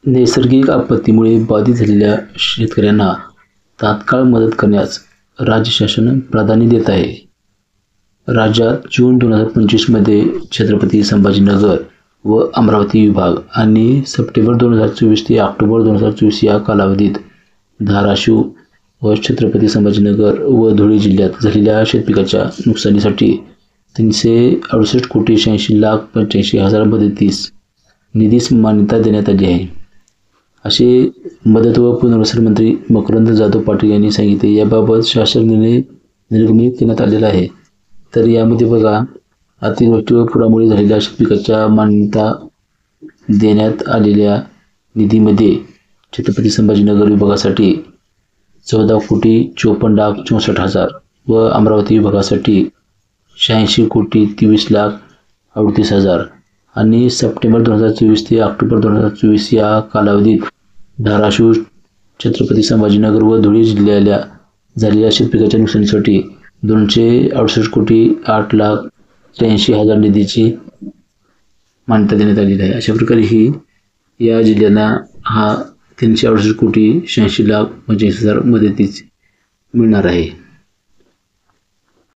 नैसर्गिक आपत्तीमुळे बाधित झालेल्या शेतकऱ्यांना तात्काळ मदत करण्यास राज्य शासन प्राधान्य देत आहे. राज्यात जून 2025 मध्ये छत्रपती संभाजीनगर व अमरावती विभाग आणि सप्टेंबर 2024 ते ऑक्टोबर 2024 या कालावधीत धाराशिव व छत्रपती संभाजीनगर व धुळे जिल्ह्यात झालेल्या शेतपिकाच्या नुकसानीसाठी 368,86,85,000 मदतीस निधीस मान्यता देण्यात आली आहे, असे मदत व पुनर्वसन मंत्री मकरंद जाधव पाटील यांनी सांगितले. याबाबत शासन निर्णय निर्गमित करण्यात आलेला आहे. तर यामध्ये बघा, अतिवृष्टी व पुरामुळे झालेल्या शेतपिकाच्या मान्यता देण्यात आलेल्या निधीमध्ये छत्रपती संभाजीनगर विभागासाठी 14,54,64,00,000 व अमरावती विभागासाठी 86,23,38,000 आणि सप्टेंबर 2024 ते ऑक्टोबर 2024 या कालावधीत धाराशिव, छत्रपती संभाजीनगर व धुळे जिल्ह्याला झालेल्या शेतपिकाच्या नुकसानीसाठी 268,08,83,000 निधीची मान्यता देण्यात आलेली आहे. अशा प्रकारे ही या जिल्ह्यांना हा 368,86,85,000 मदतीच मिळणार आहे.